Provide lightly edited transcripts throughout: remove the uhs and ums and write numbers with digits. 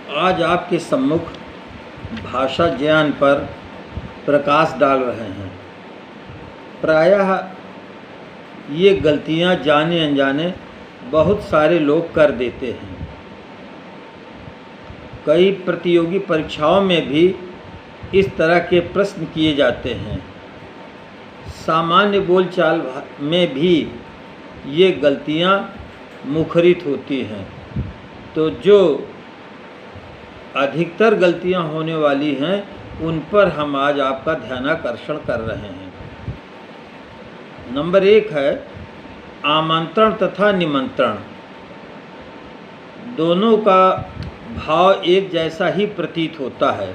आज आपके सम्मुख भाषा ज्ञान पर प्रकाश डाल रहे हैं। प्रायः ये गलतियां जाने अनजाने बहुत सारे लोग कर देते हैं। कई प्रतियोगी परीक्षाओं में भी इस तरह के प्रश्न किए जाते हैं। सामान्य बोलचाल में भी ये गलतियां मुखरित होती हैं। तो जो अधिकतर गलतियां होने वाली हैं उन पर हम आज आपका ध्यानाकर्षण कर रहे हैं। नंबर 1 है आमंत्रण तथा निमंत्रण। दोनों का भाव एक जैसा ही प्रतीत होता है,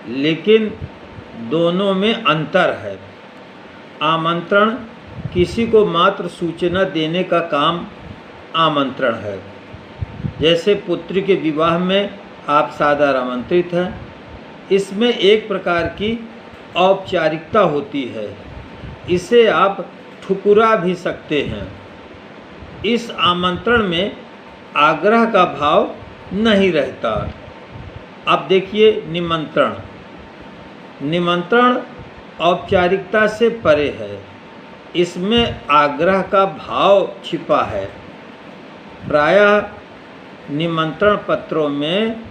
लेकिन दोनों में अंतर है। आमंत्रण किसी को मात्र सूचना देने का काम आमंत्रण है। जैसे पुत्री के विवाह में आप सादर आमंत्रित हैं। इसमें एक प्रकार की औपचारिकता होती है। इसे आप ठुकरा भी सकते हैं। इस आमंत्रण में आग्रह का भाव नहीं रहता। अब देखिए निमंत्रण। निमंत्रण औपचारिकता से परे है। इसमें आग्रह का भाव छिपा है। प्रायः निमंत्रण पत्रों में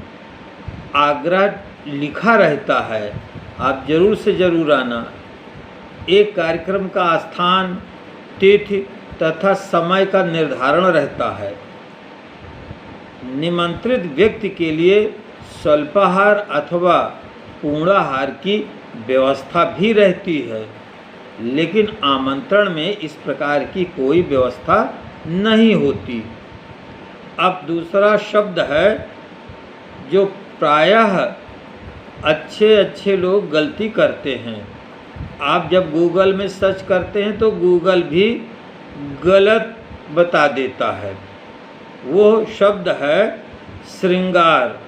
आग्रह लिखा रहता है, आप जरूर से ज़रूर आना। एक कार्यक्रम का स्थान, तिथि तथा समय का निर्धारण रहता है। निमंत्रित व्यक्ति के लिए स्वल्पाहार अथवा पूर्णाहार की व्यवस्था भी रहती है, लेकिन आमंत्रण में इस प्रकार की कोई व्यवस्था नहीं होती। अब दूसरा शब्द है जो प्रायः अच्छे लोग गलती करते हैं। आप जब गूगल में सर्च करते हैं तो गूगल भी गलत बता देता है। वो शब्द है श्रृंगार।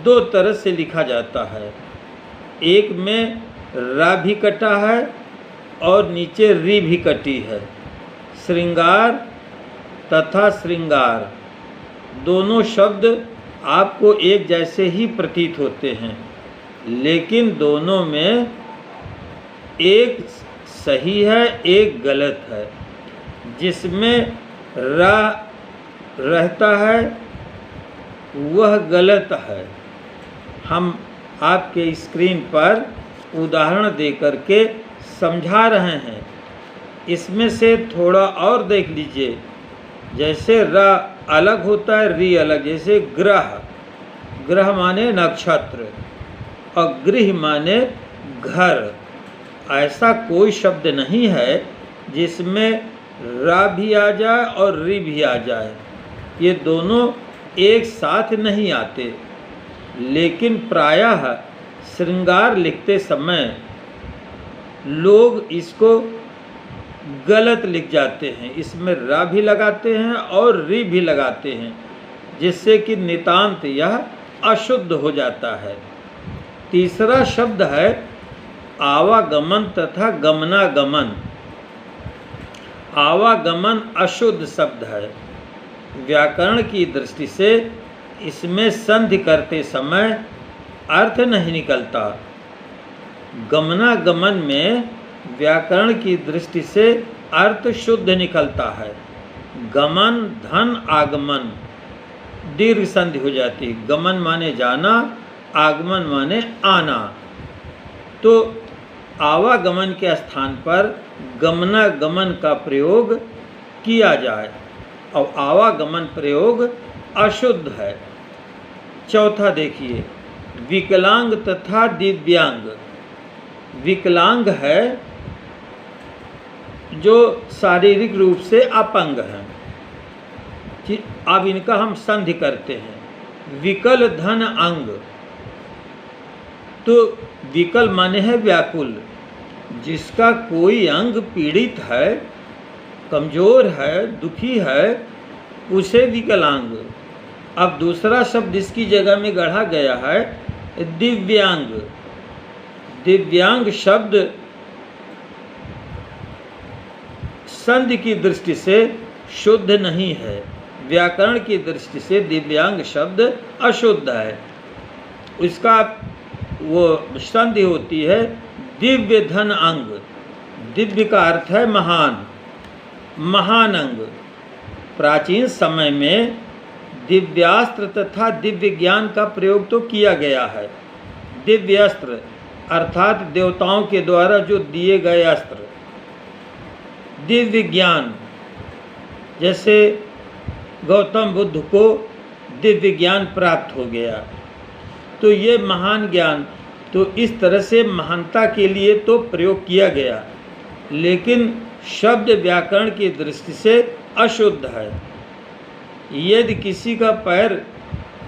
2 तरह से लिखा जाता है। एक में रा भी कटा है और नीचे री भी कटी है। श्रृंगार तथा श्रृंगार दोनों शब्द आपको एक जैसे ही प्रतीत होते हैं, लेकिन दोनों में एक सही है, एक गलत है। जिसमें रा रहता है वह गलत है। हम आपके स्क्रीन पर उदाहरण देकर के समझा रहे हैं। इसमें से थोड़ा और देख लीजिए। जैसे रा अलग होता है, री अलग। जैसे ग्रह, ग्रह माने नक्षत्र और गृह माने घर। ऐसा कोई शब्द नहीं है जिसमें रा भी आ जाए और री भी आ जाए। ये दोनों एक साथ नहीं आते, लेकिन प्रायः श्रृंगार लिखते समय लोग इसको गलत लिख जाते हैं। इसमें रा भी लगाते हैं और री भी लगाते हैं, जिससे कि नितांत यह अशुद्ध हो जाता है। तीसरा शब्द है आवागमन तथा गमनागमन। आवागमन अशुद्ध शब्द है। व्याकरण की दृष्टि से इसमें संधि करते समय अर्थ नहीं निकलता। गमनागमन में व्याकरण की दृष्टि से अर्थ शुद्ध निकलता है। गमन धन आगमन, दीर्घ संधि हो जाती है। गमन माने जाना, आगमन माने आना। तो आवागमन के स्थान पर गमनागमन का प्रयोग किया जाए और आवागमन प्रयोग अशुद्ध है। चौथा देखिए विकलांग तथा दिव्यांग। विकलांग है जो शारीरिक रूप से अपंग हैं। अब इनका हम संधि करते हैं। विकल धन अंग। तो विकल माने है व्याकुल। जिसका कोई अंग पीड़ित है, कमजोर है, दुखी है, उसे विकलांग। अब दूसरा शब्द इसकी जगह में गढ़ा गया है दिव्यांग। दिव्यांग शब्द संधि की दृष्टि से शुद्ध नहीं है। व्याकरण की दृष्टि से दिव्यांग शब्द अशुद्ध है। उसका वो संधि होती है दिव्य धन अंग। दिव्य का अर्थ है महान, महान अंग। प्राचीन समय में दिव्यास्त्र तथा दिव्य ज्ञान का प्रयोग तो किया गया है। दिव्य अस्त्र अर्थात देवताओं के द्वारा जो दिए गए अस्त्र। दिव्य ज्ञान जैसे गौतम बुद्ध को दिव्य ज्ञान प्राप्त हो गया, तो ये महान ज्ञान तो इस तरह से महानता के लिए तो प्रयोग किया गया, लेकिन शब्द व्याकरण की दृष्टि से अशुद्ध है। यदि किसी का पैर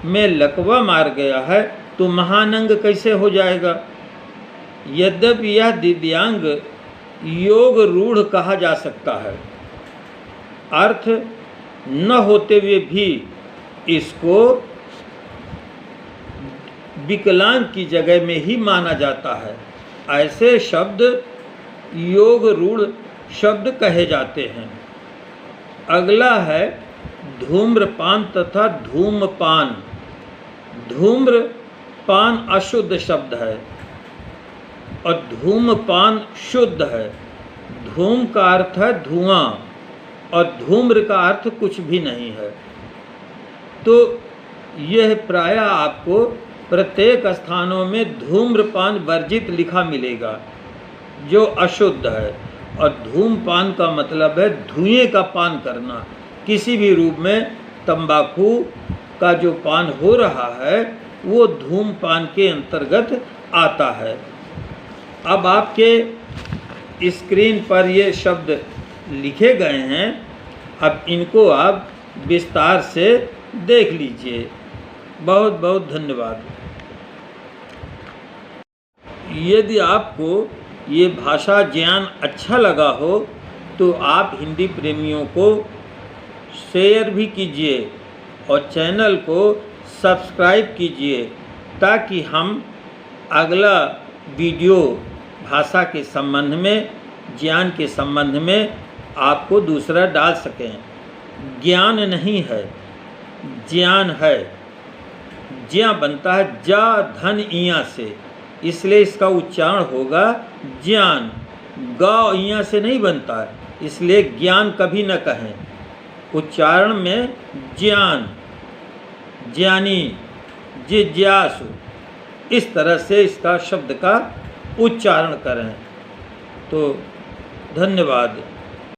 में लकवा मार गया है तो महान अंग कैसे हो जाएगा? यद्यपि यह दिव्यांग योग रूढ़ कहा जा सकता है, अर्थ न होते हुए भी इसको विकलांग की जगह में ही माना जाता है। ऐसे शब्द योग रूढ़ शब्द कहे जाते हैं। अगला है धूम्रपान तथा धूमपान। धूम्रपान अशुद्ध शब्द है और धूमपान शुद्ध है। धूम का अर्थ है धुआं और धूम्र का अर्थ कुछ भी नहीं है। तो यह प्रायः आपको प्रत्येक स्थानों में धूम्रपान वर्जित लिखा मिलेगा, जो अशुद्ध है। और धूमपान का मतलब है धुएं का पान करना। किसी भी रूप में तंबाकू का जो पान हो रहा है वो धूमपान के अंतर्गत आता है। अब आपके स्क्रीन पर ये शब्द लिखे गए हैं, अब इनको आप विस्तार से देख लीजिए। बहुत बहुत धन्यवाद। यदि आपको ये भाषा ज्ञान अच्छा लगा हो तो आप हिंदी प्रेमियों को शेयर भी कीजिए और चैनल को सब्सक्राइब कीजिए, ताकि हम अगला वीडियो भाषा के संबंध में, ज्ञान के संबंध में आपको दूसरा डाल सकें। ज्ञान नहीं है, ज्ञान है। ज्ञा बनता है जा धन इया से, इसलिए इसका उच्चारण होगा ज्ञान। ग इया से नहीं बनता है, इसलिए ज्ञान कभी न कहें। उच्चारण में ज्ञान, ज्ञानी, जिज्ञासु, इस तरह से इसका शब्द का उच्चारण करें। तो धन्यवाद।